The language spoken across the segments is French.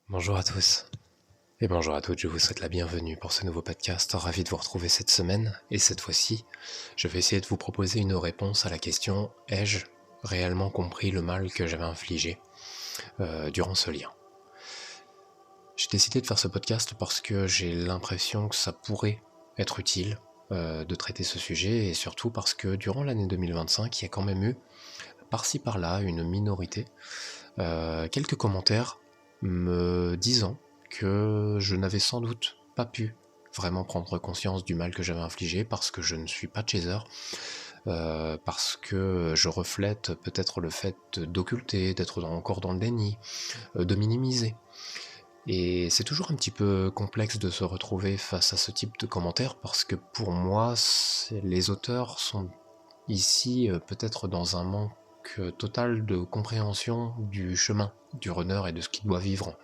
Bonjour à tous et bonjour à toutes, je vous souhaite la bienvenue pour ce nouveau podcast, ravi de vous retrouver cette semaine et cette fois-ci, je vais essayer de vous proposer une réponse à la question « Ai-je réellement compris le mal que j'avais infligé durant ce lien ?» J'ai décidé de faire ce podcast parce que j'ai l'impression que ça pourrait être utile de traiter ce sujet et surtout parce que durant l'année 2025, il y a quand même eu, par-ci par-là, une minorité, quelques commentaires me disant que je n'avais sans doute pas pu vraiment prendre conscience du mal que j'avais infligé parce que je ne suis pas chaser, parce que je reflète peut-être le fait d'occulter, d'être encore dans le déni, de minimiser. Et c'est toujours un petit peu complexe de se retrouver face à ce type de commentaires parce que pour moi, les auteurs sont ici peut-être dans un manque total de compréhension du chemin du runner et de ce qu'il doit vivre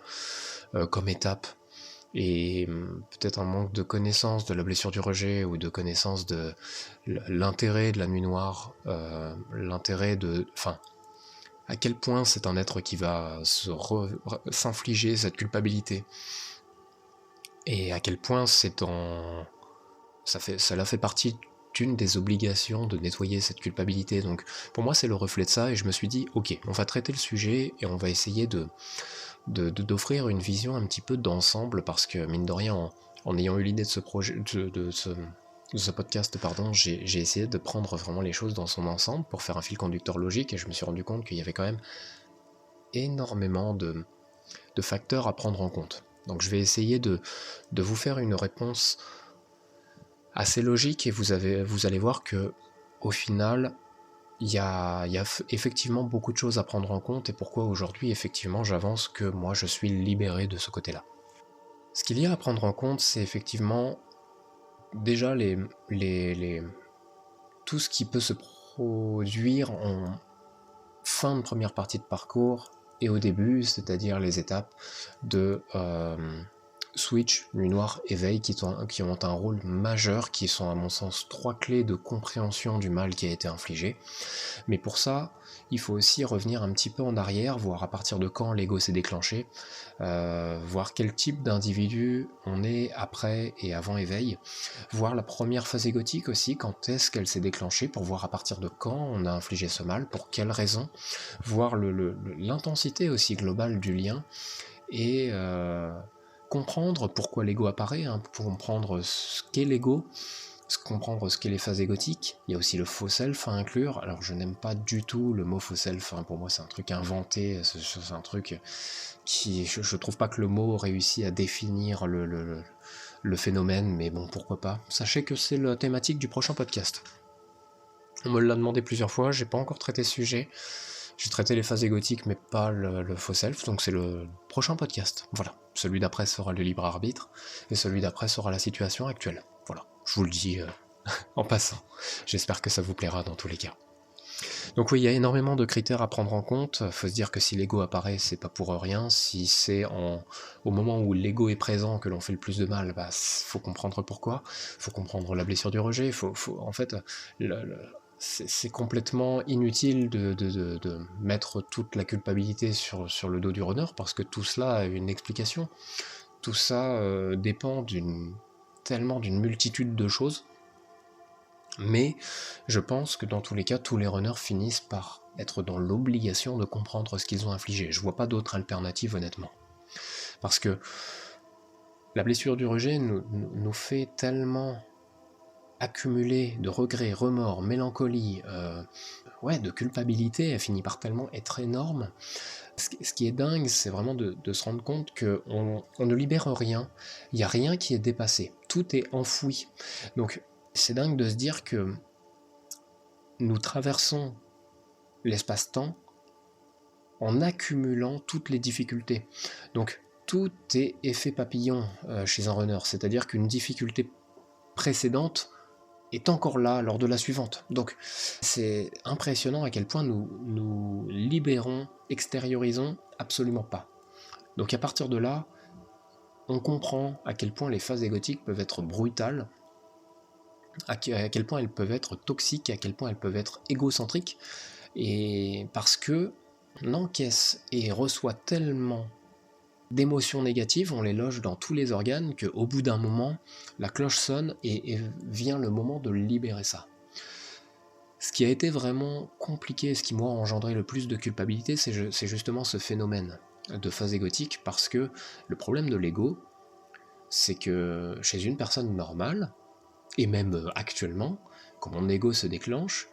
comme étape, et peut-être un manque de connaissance de la blessure du rejet ou de connaissance de l'intérêt de la nuit noire, l'intérêt de... Enfin, à quel point c'est un être qui va s'infliger cette culpabilité, et à quel point cela fait partie d'une des obligations de nettoyer cette culpabilité. Donc pour moi c'est le reflet de ça, et je me suis dit ok, on va traiter le sujet et on va essayer d'offrir une vision un petit peu d'ensemble, parce que mine de rien, en ayant eu l'idée de ce projet, de ce podcast, pardon, j'ai essayé de prendre vraiment les choses dans son ensemble pour faire un fil conducteur logique, et je me suis rendu compte qu'il y avait quand même énormément de facteurs à prendre en compte. Donc je vais essayer de vous faire une réponse assez logique, et vous allez voir que au final, il y a effectivement beaucoup de choses à prendre en compte, et pourquoi aujourd'hui, effectivement, j'avance que moi, je suis libéré de ce côté-là. Ce qu'il y a à prendre en compte, c'est effectivement déjà tout ce qui peut se produire en fin de première partie de parcours et au début, c'est-à-dire les étapes de Switch, Nuit Noire, Éveil, qui ont un rôle majeur, qui sont à mon sens 3 clés de compréhension du mal qui a été infligé. Mais pour ça, il faut aussi revenir un petit peu en arrière, voir à partir de quand l'ego s'est déclenché, voir quel type d'individu on est après et avant éveil, voir la première phase égotique aussi, quand est-ce qu'elle s'est déclenchée, pour voir à partir de quand on a infligé ce mal, pour quelles raisons, voir l'intensité aussi globale du lien, et comprendre pourquoi l'ego apparaît, pour comprendre ce qu'est l'ego, comprendre ce qu'est les phases égotiques. Il y a aussi le faux self à inclure. Alors je n'aime pas du tout le mot faux self, pour moi c'est un truc inventé, c'est un truc qui... Je trouve pas que le mot réussit à définir le phénomène, mais bon, pourquoi pas. Sachez que c'est la thématique du prochain podcast. On me l'a demandé plusieurs fois, j'ai pas encore traité ce sujet. J'ai traité les phases égotiques, mais pas le faux self, donc c'est le prochain podcast. Voilà. Celui d'après sera le libre arbitre, et celui d'après sera la situation actuelle. Voilà. Je vous le dis en passant. J'espère que ça vous plaira dans tous les cas. Donc oui, il y a énormément de critères à prendre en compte. Faut se dire que si l'ego apparaît, c'est pas pour rien. Si c'est au moment où l'ego est présent que l'on fait le plus de mal, faut comprendre pourquoi. Faut comprendre la blessure du rejet. En fait, c'est complètement inutile de mettre toute la culpabilité sur le dos du runner, parce que tout cela a une explication. Tout ça dépend tellement d'une multitude de choses. Mais je pense que dans tous les cas, tous les runners finissent par être dans l'obligation de comprendre ce qu'ils ont infligé. Je vois pas d'autre alternative, honnêtement. Parce que la blessure du rejet nous fait tellement accumuler de regrets, remords, mélancolie, de culpabilité, elle finit par tellement être énorme. Ce qui est dingue, c'est vraiment de se rendre compte qu'on ne libère rien, il n'y a rien qui est dépassé, tout est enfoui. Donc c'est dingue de se dire que nous traversons l'espace-temps en accumulant toutes les difficultés. Donc tout est effet papillon chez un runner, c'est-à-dire qu'une difficulté précédente est encore là lors de la suivante. Donc c'est impressionnant à quel point nous libérons, extériorisons absolument pas. Donc à partir de là, on comprend à quel point les phases égotiques peuvent être brutales, à quel point elles peuvent être toxiques, à quel point elles peuvent être égocentriques, et parce que on encaisse et reçoit tellement d'émotions négatives, on les loge dans tous les organes, qu'au bout d'un moment, la cloche sonne et vient le moment de libérer ça. Ce qui a été vraiment compliqué, ce qui moi a engendré le plus de culpabilité, c'est justement ce phénomène de phase égotique, parce que le problème de l'ego, c'est que chez une personne normale, et même actuellement, quand mon ego se déclenche,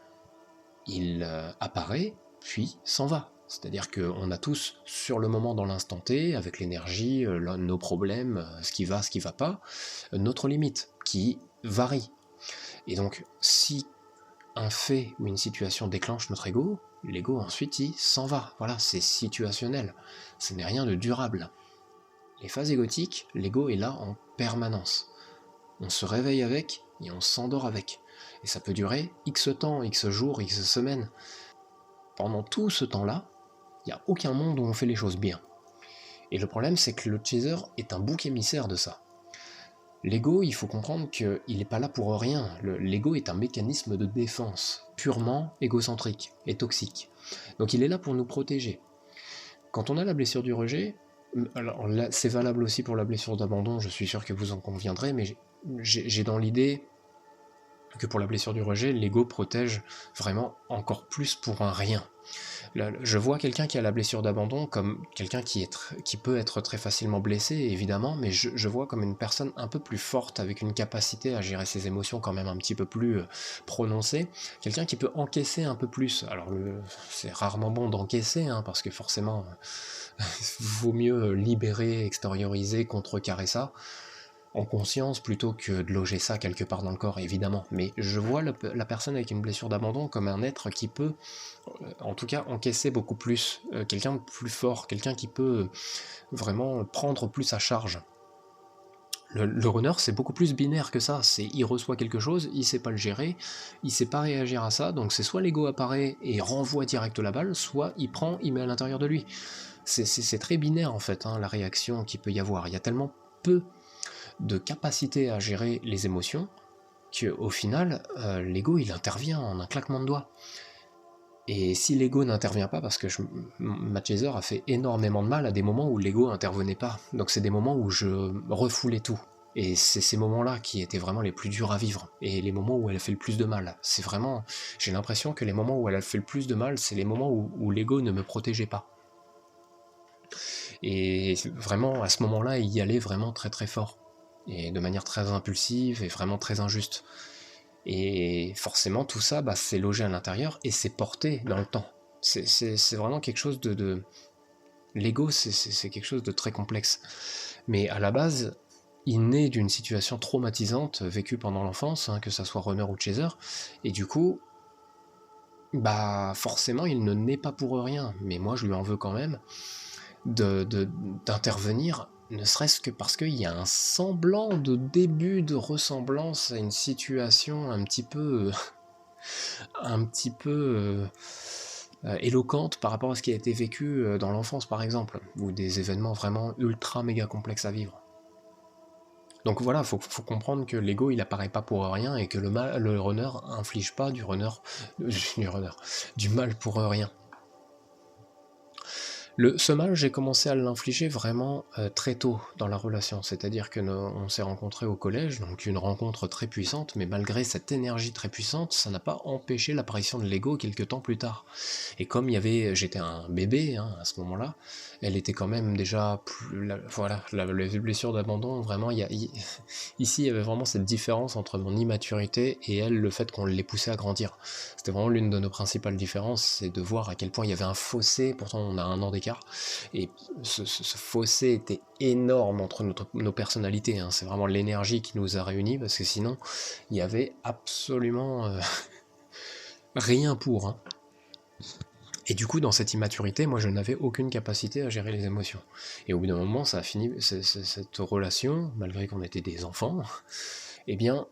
il apparaît, puis s'en va. C'est-à-dire qu'on a tous, sur le moment, dans l'instant T, avec l'énergie, nos problèmes, ce qui va pas, notre limite, qui varie. Et donc, si un fait ou une situation déclenche notre ego, l'ego ensuite il s'en va. Voilà, c'est situationnel. Ce n'est rien de durable. Les phases égotiques, l'ego est là en permanence. On se réveille avec et on s'endort avec. Et ça peut durer X temps, X jours, X semaines. Pendant tout ce temps-là, il n'y a aucun monde où on fait les choses bien. Et le problème, c'est que le chaser est un bouc émissaire de ça. L'ego, il faut comprendre qu'il n'est pas là pour rien. L'ego est un mécanisme de défense, purement égocentrique et toxique. Donc il est là pour nous protéger. Quand on a la blessure du rejet, alors là, c'est valable aussi pour la blessure d'abandon, je suis sûr que vous en conviendrez, mais j'ai dans l'idée que pour la blessure du rejet, l'ego protège vraiment encore plus pour un rien. Je vois quelqu'un qui a la blessure d'abandon comme quelqu'un qui peut être très facilement blessé, évidemment, mais je vois comme une personne un peu plus forte, avec une capacité à gérer ses émotions quand même un petit peu plus prononcée, quelqu'un qui peut encaisser un peu plus. Alors c'est rarement bon d'encaisser, hein, parce que forcément, vaut mieux libérer, extérioriser, contrecarrer ça, en conscience plutôt que de loger ça quelque part dans le corps, évidemment. Mais je vois la personne avec une blessure d'abandon comme un être qui peut, en tout cas, encaisser beaucoup plus, quelqu'un de plus fort, quelqu'un qui peut vraiment prendre plus à charge. Le runner, c'est beaucoup plus binaire que ça. Il reçoit quelque chose, il sait pas le gérer, il sait pas réagir à ça, donc c'est soit l'ego apparaît et renvoie direct la balle, soit il prend, il met à l'intérieur de lui. C'est très binaire en fait, hein, la réaction qu'il peut y avoir. Il y a tellement peu de capacité à gérer les émotions qu'au final, l'ego il intervient en un claquement de doigts. Et si l'ego n'intervient pas, parce que ma chaser a fait énormément de mal à des moments où l'ego intervenait pas. Donc c'est des moments où je refoulais tout. Et c'est ces moments-là qui étaient vraiment les plus durs à vivre. Et les moments où elle fait le plus de mal. C'est vraiment... J'ai l'impression que les moments où elle a fait le plus de mal, c'est les moments où l'ego ne me protégeait pas. Et vraiment, à ce moment-là, il y allait vraiment très très fort. Et de manière très impulsive et vraiment très injuste. Et forcément, tout ça, c'est logé à l'intérieur et c'est porté dans le temps. C'est vraiment quelque chose de... L'ego, c'est quelque chose de très complexe. Mais à la base, il naît d'une situation traumatisante vécue pendant l'enfance, hein, que ça soit runner ou chaser, et du coup, forcément, il ne naît pas pour rien. Mais moi, je lui en veux quand même d'intervenir, ne serait-ce que parce qu'il y a un semblant de début de ressemblance à une situation un petit peu éloquente par rapport à ce qui a été vécu dans l'enfance par exemple, ou des événements vraiment ultra méga complexes à vivre. Donc voilà, faut comprendre que l'ego il apparaît pas pour rien et que le runner inflige pas du mal pour rien. Ce mal, j'ai commencé à l'infliger vraiment très tôt dans la relation, c'est-à-dire que on s'est rencontrés au collège, donc une rencontre très puissante, mais malgré cette énergie très puissante, ça n'a pas empêché l'apparition de l'ego quelques temps plus tard. Et comme j'étais un bébé hein, à ce moment-là, elle était quand même déjà la blessure d'abandon, vraiment, ici il y avait vraiment cette différence entre mon immaturité et elle, le fait qu'on l'ait poussée à grandir. C'était vraiment l'une de nos principales différences, c'est de voir à quel point il y avait un fossé, pourtant on a 1 an d'écart, et ce fossé était énorme entre nos personnalités, hein. C'est vraiment l'énergie qui nous a réunis, parce que sinon, il y avait absolument rien pour. Hein. Et du coup, dans cette immaturité, moi je n'avais aucune capacité à gérer les émotions. Et au bout d'un moment, ça a fini, cette relation, malgré qu'on était des enfants, eh bien,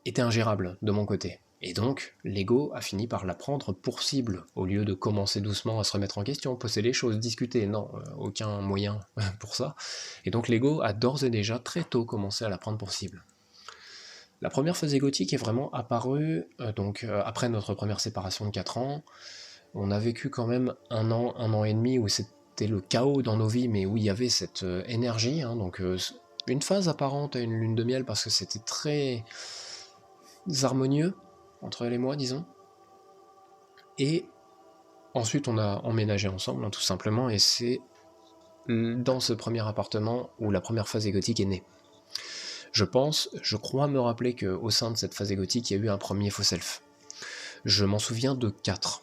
était ingérable de mon côté. Et donc, l'ego a fini par la prendre pour cible, au lieu de commencer doucement à se remettre en question, poser les choses, discuter. Non, aucun moyen pour ça. Et donc l'ego a d'ores et déjà très tôt commencé à la prendre pour cible. La première phase égotique est vraiment apparue après notre première séparation de 4 ans. On a vécu quand même 1 an et demi où c'était le chaos dans nos vies, mais où il y avait cette énergie, hein, donc une phase apparente à une lune de miel, parce que c'était très harmonieux entre elle et moi, disons. Et ensuite, on a emménagé ensemble, hein, tout simplement, et c'est dans ce premier appartement où la première phase égotique est née. Je crois me rappeler qu'au sein de cette phase égotique, il y a eu un premier faux self. Je m'en souviens de 4,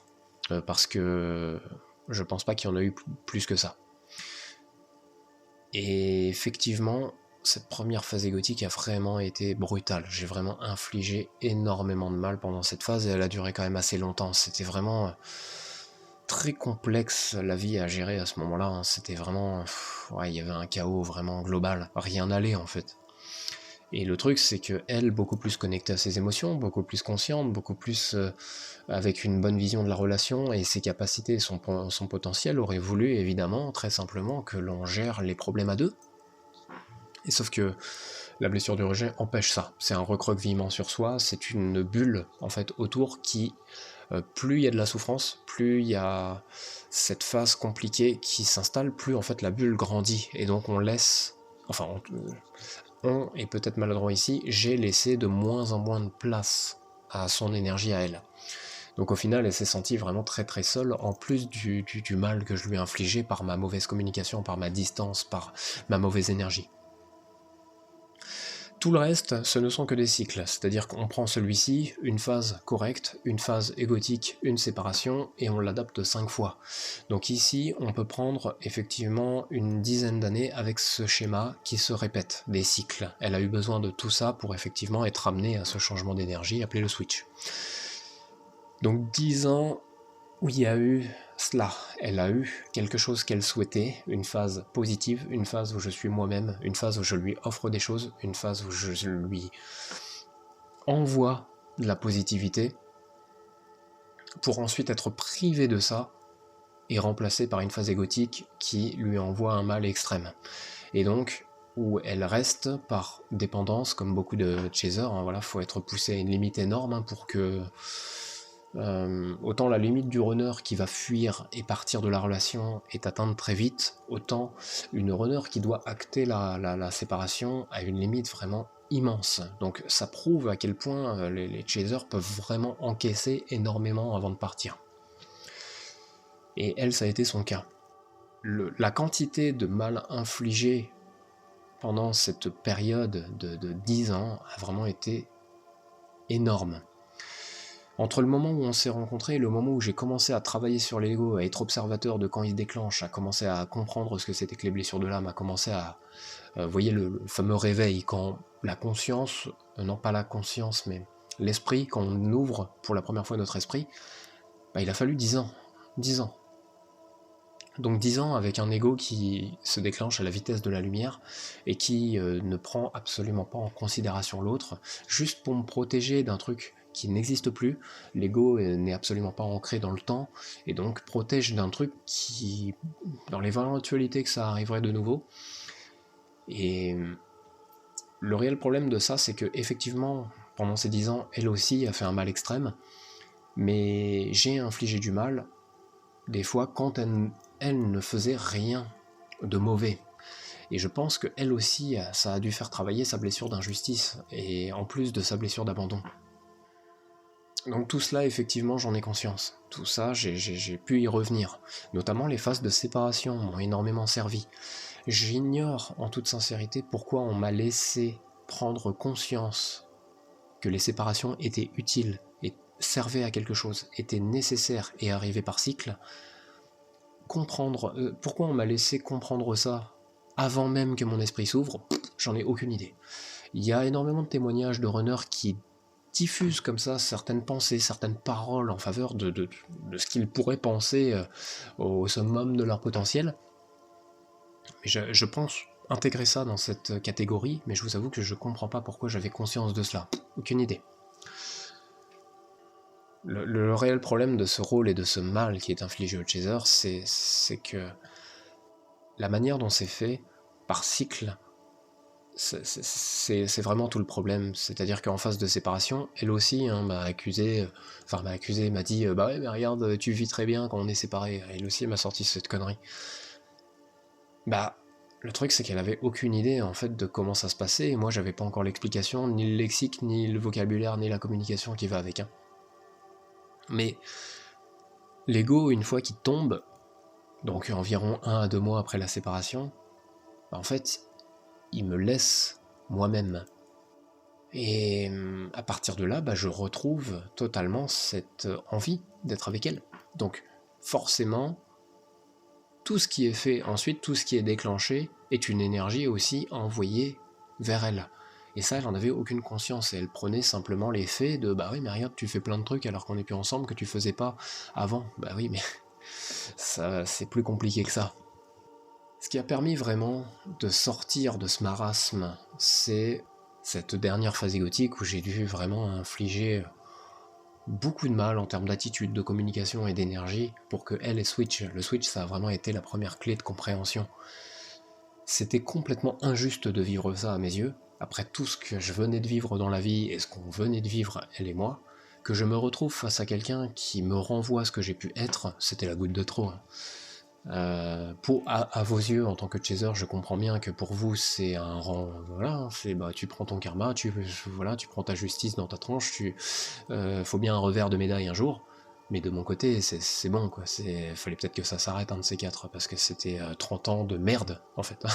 parce que je pense pas qu'il y en a eu plus que ça. Et effectivement, cette première phase égotique a vraiment été brutale. J'ai vraiment infligé énormément de mal pendant cette phase, et elle a duré quand même assez longtemps. C'était vraiment très complexe la vie à gérer à ce moment-là, hein. C'était vraiment... ouais, il y avait un chaos vraiment global. Rien n'allait en fait. Et le truc, c'est que elle, beaucoup plus connectée à ses émotions, beaucoup plus consciente, beaucoup plus avec une bonne vision de la relation et ses capacités, son potentiel, aurait voulu évidemment, très simplement, que l'on gère les problèmes à deux. Et sauf que la blessure du rejet empêche ça. C'est un recroquevillement sur soi, c'est une bulle en fait autour qui, plus il y a de la souffrance, plus il y a cette phase compliquée qui s'installe, plus en fait la bulle grandit. Et donc on laisse... Enfin, et peut-être maladroit ici, j'ai laissé de moins en moins de place à son énergie à elle. Donc au final, elle s'est sentie vraiment très très seule, en plus du mal que je lui ai infligé par ma mauvaise communication, par ma distance, par ma mauvaise énergie. Tout le reste, ce ne sont que des cycles, c'est-à-dire qu'on prend celui-ci, une phase correcte, une phase égotique, une séparation, et on l'adapte 5 fois. Donc ici, on peut prendre effectivement une dizaine d'années avec ce schéma qui se répète, des cycles. Elle a eu besoin de tout ça pour effectivement être amenée à ce changement d'énergie appelé le switch. Donc 10 ans où il y a eu cela, elle a eu quelque chose qu'elle souhaitait, une phase positive, une phase où je suis moi-même, une phase où je lui offre des choses, une phase où je lui envoie de la positivité, pour ensuite être privé de ça et remplacé par une phase égotique qui lui envoie un mal extrême. Et donc, où elle reste par dépendance, comme beaucoup de chasers, hein, voilà, faut être poussé à une limite énorme, hein, pour que... autant la limite du runner qui va fuir et partir de la relation est atteinte très vite, autant une runner qui doit acter la séparation a une limite vraiment immense. Donc ça prouve à quel point les chasers peuvent vraiment encaisser énormément avant de partir. Et elle, ça a été son cas. La quantité de mal infligé pendant cette période de 10 ans a vraiment été énorme. Entre le moment où on s'est rencontrés et le moment où j'ai commencé à travailler sur l'ego, à être observateur de quand il se déclenche, à commencer à comprendre ce que c'était que les blessures de l'âme, à commencer à... vous voyez le fameux réveil, quand la conscience, non pas la conscience, mais l'esprit, quand on ouvre pour la première fois notre esprit, bah, il a fallu 10 ans. 10 ans. Donc 10 ans avec un ego qui se déclenche à la vitesse de la lumière et qui ne prend absolument pas en considération l'autre, juste pour me protéger d'un truc qui n'existe plus. L'ego n'est absolument pas ancré dans le temps, et donc protège d'un truc qui, dans l'éventualité que ça arriverait de nouveau. Et le réel problème de ça, c'est que effectivement, pendant ces 10 ans, elle aussi a fait un mal extrême, mais j'ai infligé du mal, des fois, quand elle ne faisait rien de mauvais. Et je pense qu'elle aussi, ça a dû faire travailler sa blessure d'injustice, et en plus de sa blessure d'abandon. Donc tout cela, effectivement, j'en ai conscience. Tout ça, j'ai pu y revenir. Notamment les phases de séparation m'ont énormément servi. J'ignore, en toute sincérité, pourquoi on m'a laissé prendre conscience que les séparations étaient utiles, et servaient à quelque chose, étaient nécessaires et arrivaient par cycle. Pourquoi on m'a laissé comprendre ça avant même que mon esprit s'ouvre, j'en ai aucune idée. Il y a énormément de témoignages de runners qui diffusent comme ça certaines pensées, certaines paroles en faveur de ce qu'ils pourraient penser au summum de leur potentiel. Mais je pense intégrer ça dans cette catégorie, mais je vous avoue que je comprends pas pourquoi j'avais conscience de cela. Aucune idée. Le réel problème de ce rôle et de ce mal qui est infligé au chaser, c'est que la manière dont c'est fait, par cycle, c'est vraiment tout le problème. C'est-à-dire qu'en phase de séparation, elle aussi m'a dit bah ouais mais regarde, tu vis très bien quand on est séparés. Elle aussi m'a sorti cette connerie. Bah, le truc c'est qu'elle avait aucune idée en fait de comment ça se passait, et moi j'avais pas encore l'explication, ni le lexique, ni le vocabulaire, ni la communication qui va avec. Hein. Mais l'ego, une fois qu'il tombe, donc environ 1 à 2 mois après la séparation, bah, en fait, il me laisse moi-même. Et à partir de là, bah, je retrouve totalement cette envie d'être avec elle. Donc forcément, tout ce qui est fait ensuite, tout ce qui est déclenché, est une énergie aussi envoyée vers elle. Et ça, elle en avait aucune conscience, et elle prenait simplement les faits de bah oui, mais regarde, tu fais plein de trucs alors qu'on n'est plus ensemble que tu faisais pas avant. Bah oui, mais ça, c'est plus compliqué que ça. Ce qui a permis vraiment de sortir de ce marasme, c'est cette dernière phase égotique où j'ai dû vraiment infliger beaucoup de mal en termes d'attitude, de communication et d'énergie pour que elle ait switch. Le switch, ça a vraiment été la première clé de compréhension. C'était complètement injuste de vivre ça à mes yeux, après tout ce que je venais de vivre dans la vie et ce qu'on venait de vivre, elle et moi, que je me retrouve face à quelqu'un qui me renvoie ce que j'ai pu être, c'était la goutte de trop. Hein. À vos yeux, en tant que chaser, je comprends bien que pour vous, c'est un rang. Voilà, c'est bah, tu prends ton karma, tu prends ta justice dans ta tranche, faut bien un revers de médaille un jour. Mais de mon côté, c'est bon, quoi. Fallait peut-être que ça s'arrête un de ces quatre, parce que c'était 30 ans de merde, en fait.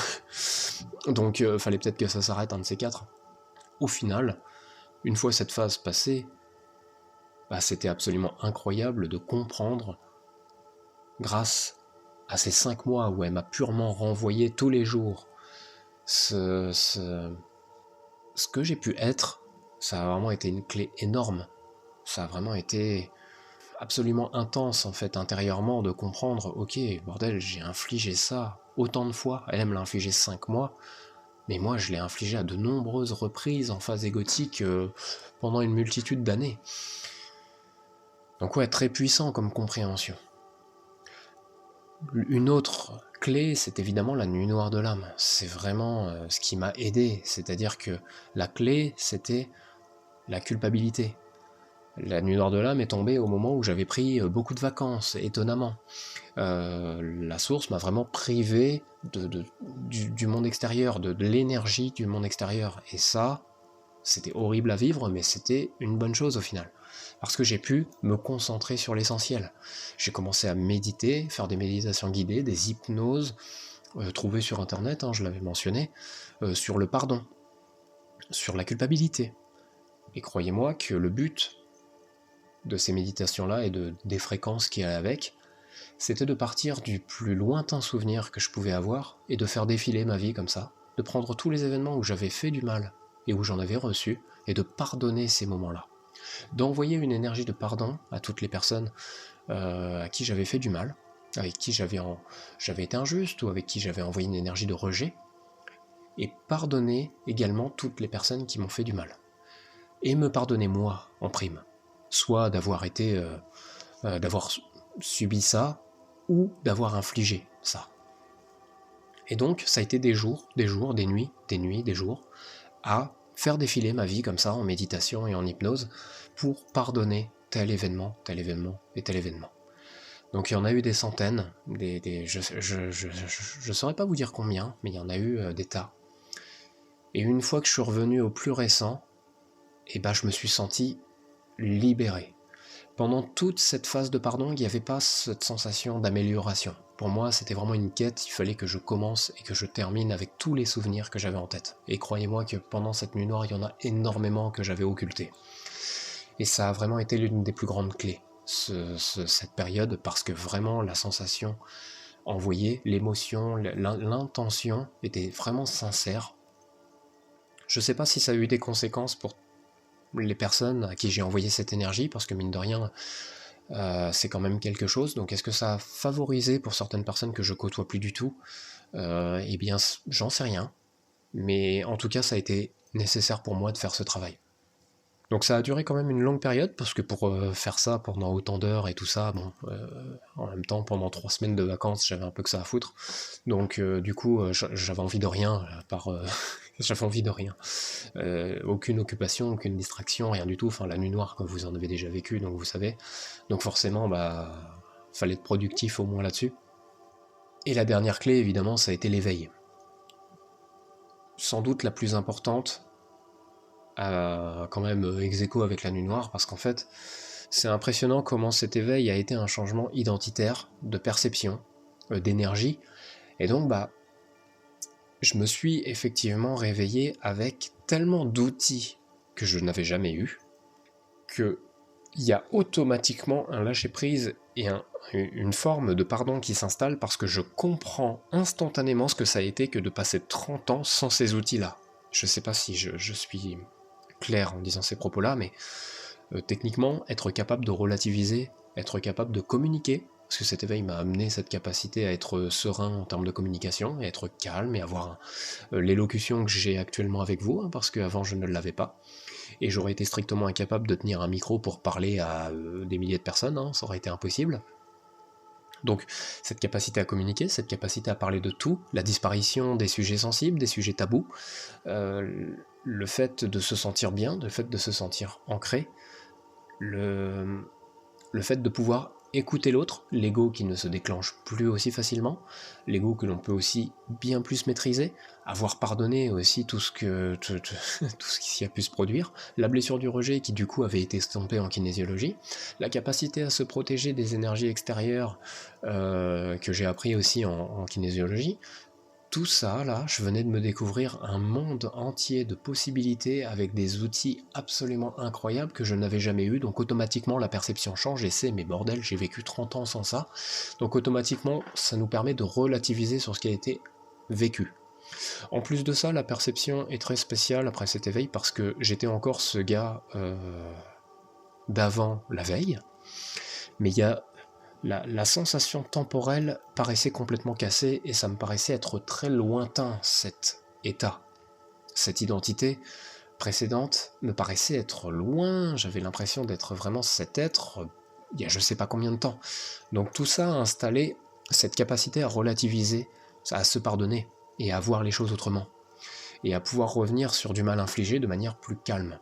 Donc, fallait peut-être que ça s'arrête un de ces quatre. Au final, une fois cette phase passée, bah, c'était absolument incroyable de comprendre, grâce à ces 5 mois où elle m'a purement renvoyé tous les jours ce que j'ai pu être, ça a vraiment été une clé énorme. Ça a vraiment été absolument intense en fait intérieurement de comprendre, ok, bordel, j'ai infligé ça autant de fois, elle me l'a infligé 5 mois, mais moi je l'ai infligé à de nombreuses reprises en phase égotique pendant une multitude d'années. Donc ouais, très puissant comme compréhension. Une autre clé, c'est évidemment la nuit noire de l'âme. C'est vraiment ce qui m'a aidé, c'est-à-dire que la clé, c'était la culpabilité. La nuit noire de l'âme est tombée au moment où j'avais pris beaucoup de vacances, étonnamment. La source m'a vraiment privé du monde extérieur, de l'énergie du monde extérieur. Et ça, c'était horrible à vivre, mais c'était une bonne chose au final. Parce que j'ai pu me concentrer sur l'essentiel. J'ai commencé à méditer, faire des méditations guidées, des hypnoses, trouvées sur internet, hein, je l'avais mentionné, sur le pardon, sur la culpabilité. Et croyez-moi que le but de ces méditations-là et des fréquences qui allaient avec, c'était de partir du plus lointain souvenir que je pouvais avoir et de faire défiler ma vie comme ça, de prendre tous les événements où j'avais fait du mal et où j'en avais reçu, et de pardonner ces moments-là. D'envoyer une énergie de pardon à toutes les personnes à qui j'avais fait du mal, avec qui j'avais été injuste ou avec qui j'avais envoyé une énergie de rejet, et pardonner également toutes les personnes qui m'ont fait du mal. Et me pardonner moi en prime, soit d'avoir d'avoir subi ça, ou d'avoir infligé ça. Et donc, ça a été des jours, des nuits, des jours, à faire défiler ma vie comme ça, en méditation et en hypnose, pour pardonner tel événement et tel événement. Donc il y en a eu des centaines, je saurais pas vous dire combien, mais il y en a eu des tas. Et une fois que je suis revenu au plus récent, je me suis senti libéré. Pendant toute cette phase de pardon, il n'y avait pas cette sensation d'amélioration. Pour moi, c'était vraiment une quête, il fallait que je commence et que je termine avec tous les souvenirs que j'avais en tête. Et croyez-moi que pendant cette nuit noire, il y en a énormément que j'avais occultés. Et ça a vraiment été l'une des plus grandes clés, cette période, parce que vraiment la sensation envoyée, l'émotion, l'intention était vraiment sincère. Je sais pas si ça a eu des conséquences pour les personnes à qui j'ai envoyé cette énergie, parce que mine de rien, c'est quand même quelque chose. Donc est-ce que ça a favorisé pour certaines personnes que je côtoie plus du tout Eh bien, j'en sais rien. Mais en tout cas, ça a été nécessaire pour moi de faire ce travail. Donc ça a duré quand même une longue période, parce que pour faire ça pendant autant d'heures et tout ça, bon, en même temps, pendant 3 semaines de vacances, j'avais un peu que ça à foutre. Donc du coup, j'avais envie de rien, j'avais envie de rien. Aucune occupation, aucune distraction, rien du tout. Enfin, la nuit noire, comme vous en avez déjà vécu, donc vous savez. Donc forcément, fallait être productif au moins là-dessus. Et la dernière clé, évidemment, ça a été l'éveil. Sans doute la plus importante, quand même ex aequo avec la nuit noire, parce qu'en fait, c'est impressionnant comment cet éveil a été un changement identitaire, de perception, d'énergie, et donc je me suis effectivement réveillé avec tellement d'outils que je n'avais jamais eu, que il y a automatiquement un lâcher-prise et une forme de pardon qui s'installe parce que je comprends instantanément ce que ça a été que de passer 30 ans sans ces outils-là. Je sais pas si je suis clair en disant ces propos-là, mais techniquement, être capable de relativiser, être capable de communiquer, parce que cet éveil m'a amené cette capacité à être serein en termes de communication, et être calme, et avoir l'élocution que j'ai actuellement avec vous, hein, parce qu'avant je ne l'avais pas, et j'aurais été strictement incapable de tenir un micro pour parler à des milliers de personnes, hein, ça aurait été impossible. Donc cette capacité à communiquer, cette capacité à parler de tout, la disparition des sujets sensibles, des sujets tabous, le fait de se sentir bien, le fait de se sentir ancré, le fait de pouvoir écouter l'autre, l'ego qui ne se déclenche plus aussi facilement, l'ego que l'on peut aussi bien plus maîtriser, avoir pardonné aussi tout ce qui a pu se produire, la blessure du rejet qui du coup avait été estompée en kinésiologie, la capacité à se protéger des énergies extérieures que j'ai appris aussi en kinésiologie. Tout ça, là, je venais de me découvrir un monde entier de possibilités avec des outils absolument incroyables que je n'avais jamais eu, donc automatiquement la perception change et c'est, mais bordel, j'ai vécu 30 ans sans ça, donc automatiquement ça nous permet de relativiser sur ce qui a été vécu. En plus de ça, la perception est très spéciale après cet éveil parce que j'étais encore ce gars d'avant la veille, mais il y a la sensation temporelle paraissait complètement cassée et ça me paraissait être très lointain, cet état. Cette identité précédente me paraissait être loin, j'avais l'impression d'être vraiment cet être il y a je sais pas combien de temps. Donc tout ça a installé cette capacité à relativiser, à se pardonner et à voir les choses autrement. Et à pouvoir revenir sur du mal infligé de manière plus calme.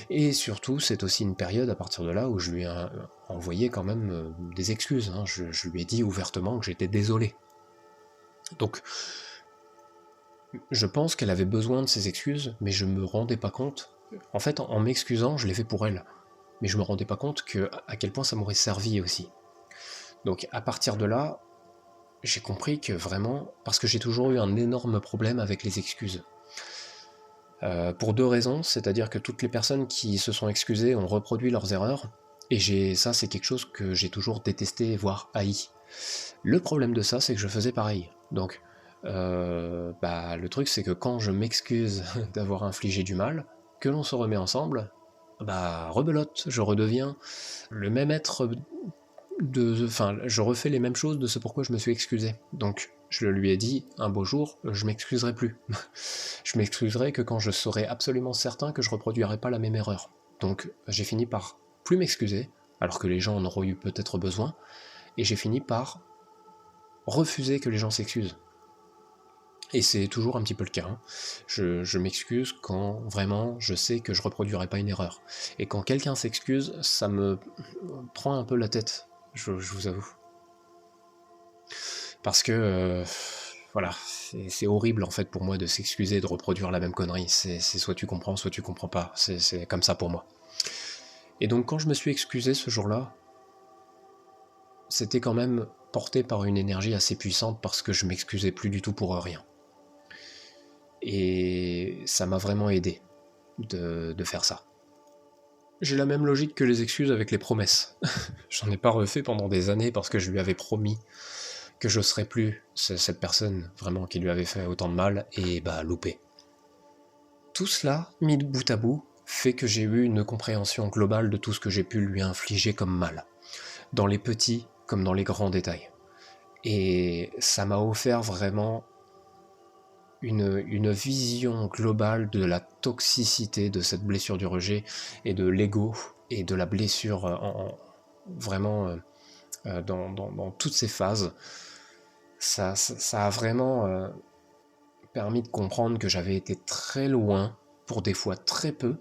Et surtout, c'est aussi une période à partir de là où je lui ai envoyé quand même des excuses. Hein. Je lui ai dit ouvertement que j'étais désolé. Donc, je pense qu'elle avait besoin de ces excuses, mais je me rendais pas compte. En fait, en m'excusant, je l'ai fait pour elle. Mais je me rendais pas compte à quel point ça m'aurait servi aussi. Donc, à partir de là, j'ai compris que vraiment, parce que j'ai toujours eu un énorme problème avec les excuses. Pour deux raisons, c'est-à-dire que toutes les personnes qui se sont excusées ont reproduit leurs erreurs, et ça c'est quelque chose que j'ai toujours détesté, voire haï. Le problème de ça, c'est que je faisais pareil. Donc, le truc c'est que quand je m'excuse d'avoir infligé du mal, que l'on se remet ensemble, rebelote, je redeviens le même être je refais les mêmes choses de ce pourquoi je me suis excusé. Donc, je lui ai dit, un beau jour, je m'excuserai plus. Je m'excuserai que quand je serai absolument certain que je reproduirai pas la même erreur. Donc, j'ai fini par plus m'excuser, alors que les gens en auront eu peut-être besoin, et j'ai fini par refuser que les gens s'excusent. Et c'est toujours un petit peu le cas. Hein. Je m'excuse quand vraiment je sais que je reproduirai pas une erreur. Et quand quelqu'un s'excuse, ça me prend un peu la tête, je vous avoue. Parce que, voilà, c'est horrible en fait pour moi de s'excuser de reproduire la même connerie. C'est soit tu comprends, soit tu comprends pas. C'est comme ça pour moi. Et donc quand je me suis excusé ce jour-là, c'était quand même porté par une énergie assez puissante parce que je m'excusais plus du tout pour rien. Et ça m'a vraiment aidé de faire ça. J'ai la même logique que les excuses avec les promesses. J'en ai pas refait pendant des années parce que je lui avais promis que je serais plus cette personne vraiment qui lui avait fait autant de mal et loupé. Tout cela, mis de bout à bout, fait que j'ai eu une compréhension globale de tout ce que j'ai pu lui infliger comme mal, dans les petits comme dans les grands détails. Et ça m'a offert vraiment une vision globale de la toxicité de cette blessure du rejet et de l'ego et de la blessure dans toutes ces phases. Ça a vraiment permis de comprendre que j'avais été très loin, pour des fois très peu.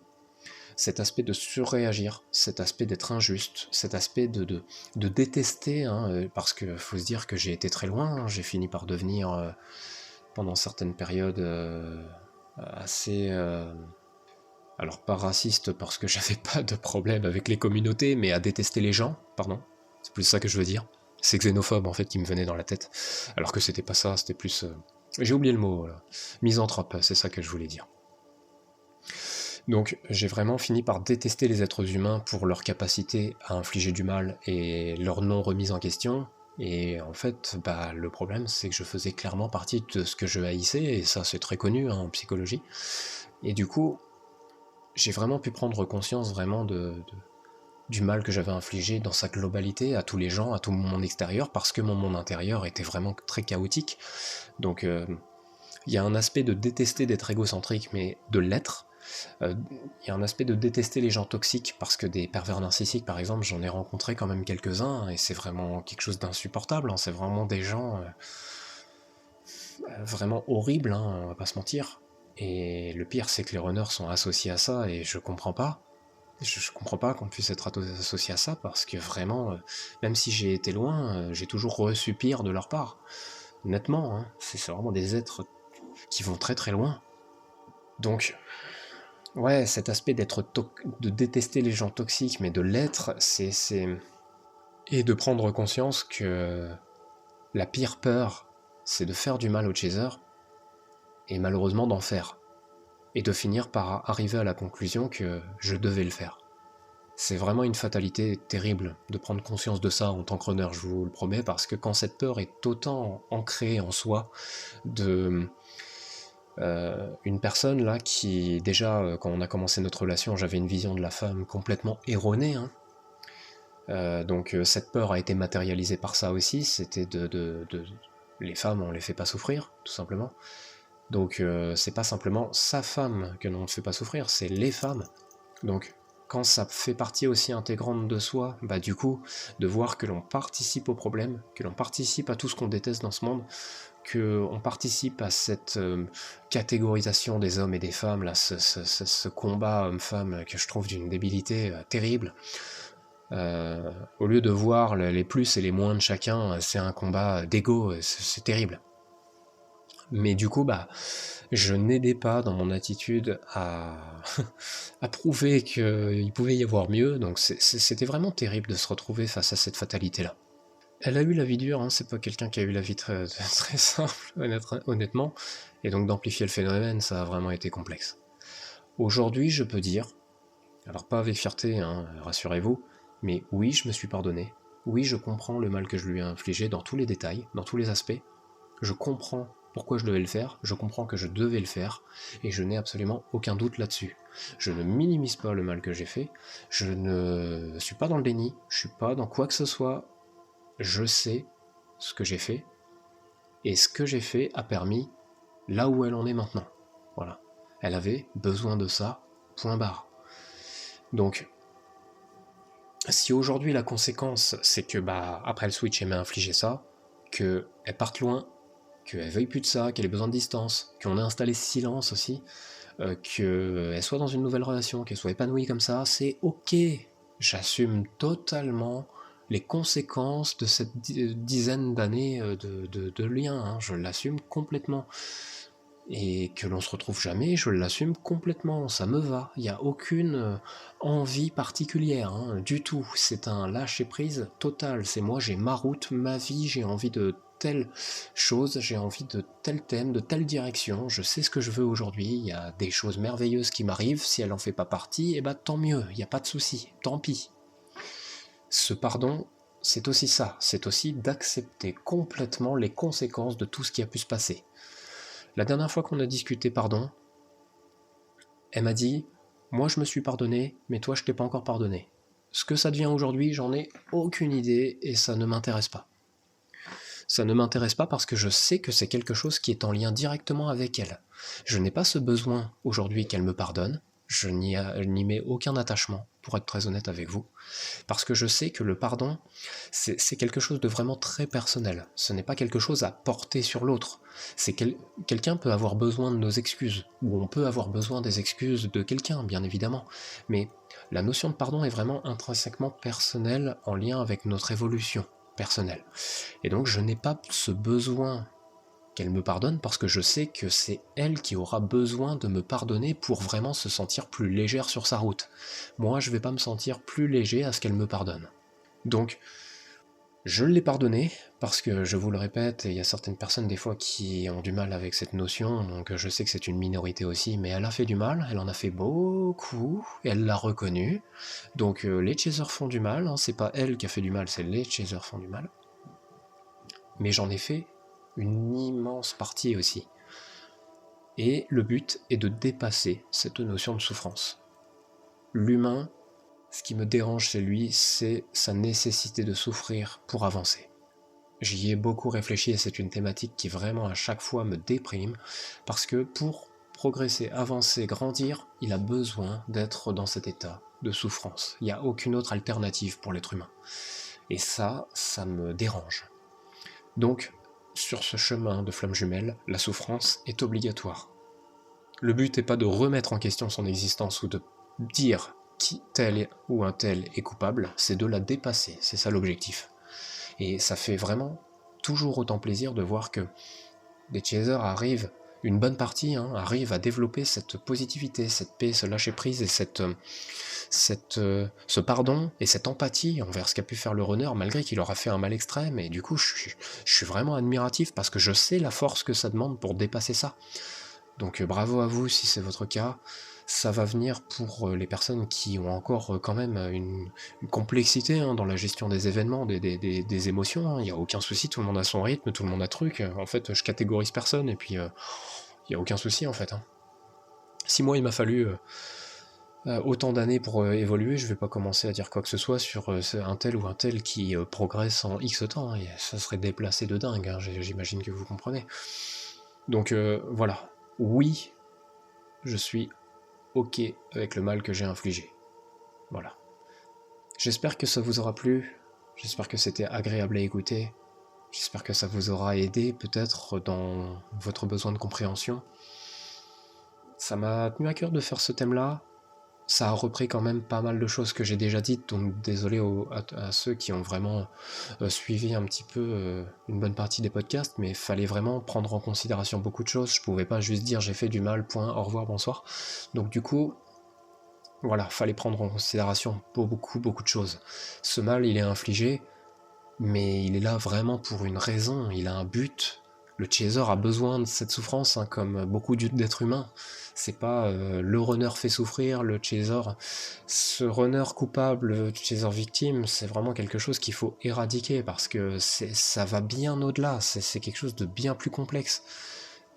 cet aspect de surréagir, cet aspect d'être injuste, cet aspect de détester, hein, parce que faut se dire que j'ai été très loin, hein, j'ai fini par devenir, pendant certaines périodes, assez... alors pas raciste parce que j'avais pas de problème avec les communautés, mais à détester les gens, pardon, c'est plus ça que je veux dire. C'est xénophobe en fait qui me venait dans la tête, alors que c'était pas ça, c'était plus... J'ai oublié le mot, voilà. Misanthrope, c'est ça que je voulais dire. Donc j'ai vraiment fini par détester les êtres humains pour leur capacité à infliger du mal et leur non remise en question. Et en fait, le problème c'est que je faisais clairement partie de ce que je haïssais, et ça c'est très connu hein, en psychologie. Et du coup, j'ai vraiment pu prendre conscience vraiment du mal que j'avais infligé dans sa globalité à tous les gens, à tout mon monde extérieur, parce que mon monde intérieur était vraiment très chaotique. Donc il y a un aspect de détester d'être égocentrique, mais de l'être. Il y a un aspect de détester les gens toxiques, parce que des pervers narcissiques, par exemple, j'en ai rencontré quand même quelques-uns, et c'est vraiment quelque chose d'insupportable, hein. C'est vraiment des gens vraiment horribles, hein, on va pas se mentir. Et le pire, c'est que les runners sont associés à ça, et je comprends pas. Je comprends pas qu'on puisse être associé à ça, parce que vraiment, même si j'ai été loin, j'ai toujours reçu pire de leur part. Honnêtement, hein, c'est vraiment des êtres qui vont très très loin. Donc, ouais, cet aspect de détester les gens toxiques, mais de l'être, et de prendre conscience que la pire peur, c'est de faire du mal au chaser, et malheureusement d'en faire. Et de finir par arriver à la conclusion que je devais le faire. C'est vraiment une fatalité terrible de prendre conscience de ça en tant que runner, je vous le promets, parce que quand cette peur est autant ancrée en soi, une personne là qui, déjà, quand on a commencé notre relation, j'avais une vision de la femme complètement erronée, hein. Donc cette peur a été matérialisée par ça aussi, c'était les femmes, on les fait pas souffrir, tout simplement. Donc c'est pas simplement sa femme que l'on ne fait pas souffrir, c'est les femmes. Donc quand ça fait partie aussi intégrante de soi, du coup, de voir que l'on participe au problème, que l'on participe à tout ce qu'on déteste dans ce monde, qu'on participe à cette catégorisation des hommes et des femmes, là, ce combat homme-femme que je trouve d'une débilité terrible. Au lieu de voir les plus et les moins de chacun, c'est un combat d'ego, c'est terrible. Mais du coup, je n'aidais pas dans mon attitude à prouver qu'il pouvait y avoir mieux, donc c'était vraiment terrible de se retrouver face à cette fatalité-là. Elle a eu la vie dure, hein, c'est pas quelqu'un qui a eu la vie très, très simple, honnêtement, et donc d'amplifier le phénomène, ça a vraiment été complexe. Aujourd'hui, je peux dire, alors pas avec fierté, hein, rassurez-vous, mais oui, je me suis pardonné, oui, je comprends le mal que je lui ai infligé dans tous les détails, dans tous les aspects, je comprends pourquoi je devais le faire, je comprends que je devais le faire, et je n'ai absolument aucun doute là-dessus. Je ne minimise pas le mal que j'ai fait, je ne suis pas dans le déni, je suis pas dans quoi que ce soit, je sais ce que j'ai fait, et ce que j'ai fait a permis là où elle en est maintenant. Voilà. Elle avait besoin de ça, point barre. Donc, si aujourd'hui la conséquence, c'est que après le switch, elle m'a infligé ça, qu'elle parte loin, qu'elle veuille plus de ça, qu'elle ait besoin de distance, qu'on ait installé ce silence aussi, qu'elle soit dans une nouvelle relation, qu'elle soit épanouie comme ça, c'est ok. J'assume totalement les conséquences de cette dizaine d'années de lien, hein, je l'assume complètement. Et que l'on se retrouve jamais, je l'assume complètement, ça me va, il n'y a aucune envie particulière, hein, du tout, c'est un lâcher-prise total, c'est moi, j'ai ma route, ma vie, j'ai envie de telle chose, j'ai envie de tel thème, de telle direction, je sais ce que je veux aujourd'hui, il y a des choses merveilleuses qui m'arrivent, si elle n'en fait pas partie, tant mieux, il n'y a pas de souci, tant pis. Ce pardon, c'est aussi ça, c'est aussi d'accepter complètement les conséquences de tout ce qui a pu se passer. La dernière fois qu'on a discuté pardon, elle m'a dit « Moi je me suis pardonné, mais toi je t'ai pas encore pardonné. » Ce que ça devient aujourd'hui, j'en ai aucune idée et ça ne m'intéresse pas. Ça ne m'intéresse pas parce que je sais que c'est quelque chose qui est en lien directement avec elle. Je n'ai pas ce besoin aujourd'hui qu'elle me pardonne, je n'y mets aucun attachement. pour être très honnête avec vous, parce que je sais que le pardon, c'est quelque chose de vraiment très personnel. Ce n'est pas quelque chose à porter sur l'autre. Quelqu'un peut avoir besoin de nos excuses, ou on peut avoir besoin des excuses de quelqu'un, bien évidemment, mais la notion de pardon est vraiment intrinsèquement personnelle, en lien avec notre évolution personnelle. Et donc je n'ai pas ce besoin qu'elle me pardonne parce que je sais que c'est elle qui aura besoin de me pardonner pour vraiment se sentir plus légère sur sa route. Moi, je vais pas me sentir plus léger à ce qu'elle me pardonne. Donc, je l'ai pardonné parce que, je vous le répète, il y a certaines personnes des fois qui ont du mal avec cette notion, donc je sais que c'est une minorité aussi, mais elle a fait du mal, elle en a fait beaucoup, et elle l'a reconnu. Donc les chasers font du mal, hein, c'est pas elle qui a fait du mal, c'est les chasers font du mal. Mais j'en ai fait une immense partie aussi. Et le but est de dépasser cette notion de souffrance. L'humain, ce qui me dérange chez lui, c'est sa nécessité de souffrir pour avancer. J'y ai beaucoup réfléchi et c'est une thématique qui vraiment à chaque fois me déprime, parce que pour progresser, avancer, grandir, il a besoin d'être dans cet état de souffrance. Il n'y a aucune autre alternative pour l'être humain. Et ça me dérange. Donc, sur ce chemin de flamme jumelle, la souffrance est obligatoire. Le but n'est pas de remettre en question son existence ou de dire qui tel ou un tel est coupable, c'est de la dépasser, c'est ça l'objectif. Et ça fait vraiment toujours autant plaisir de voir que des chasers arrivent, une bonne partie arrive à développer cette positivité, cette paix, ce lâcher-prise et ce pardon et cette empathie envers ce qu'a pu faire le runner, malgré qu'il aura fait un mal extrême. Et du coup, je suis vraiment admiratif parce que je sais la force que ça demande pour dépasser ça. Donc bravo à vous si c'est votre cas. Ça va venir pour les personnes qui ont encore quand même une complexité dans la gestion des événements, des émotions. Il n'y a aucun souci, tout le monde a son rythme, tout le monde a truc. En fait, je catégorise personne et puis il n'y a aucun souci en fait. 6 mois il m'a fallu autant d'années pour évoluer, je vais pas commencer à dire quoi que ce soit sur un tel ou un tel qui progresse en X temps. Et ça serait déplacé de dingue, j'imagine que vous comprenez. Donc voilà, oui, je suis ok avec le mal que j'ai infligé. Voilà. J'espère que ça vous aura plu, j'espère que c'était agréable à écouter, j'espère que ça vous aura aidé peut-être dans votre besoin de compréhension. Ça m'a tenu à cœur de faire ce thème-là. Ça a repris quand même pas mal de choses que j'ai déjà dites, donc désolé à ceux qui ont vraiment suivi un petit peu une bonne partie des podcasts, mais il fallait vraiment prendre en considération beaucoup de choses. Je pouvais pas juste dire j'ai fait du mal, point, au revoir, bonsoir. Donc du coup, voilà, fallait prendre en considération beaucoup de choses. Ce mal, il est infligé, mais il est là vraiment pour une raison, il a un but. Le chaser a besoin de cette souffrance, comme beaucoup d'êtres humains. C'est pas le runner fait souffrir, le chaser. Ce runner coupable, le chaser victime, c'est vraiment quelque chose qu'il faut éradiquer parce que ça va bien au-delà, c'est quelque chose de bien plus complexe.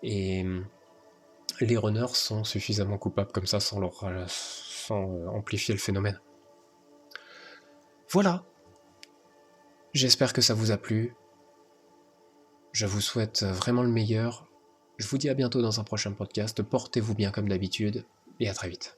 Et les runners sont suffisamment coupables comme ça sans amplifier le phénomène. Voilà. J'espère que ça vous a plu. Je vous souhaite vraiment le meilleur. Je vous dis à bientôt dans un prochain podcast. Portez-vous bien comme d'habitude et à très vite.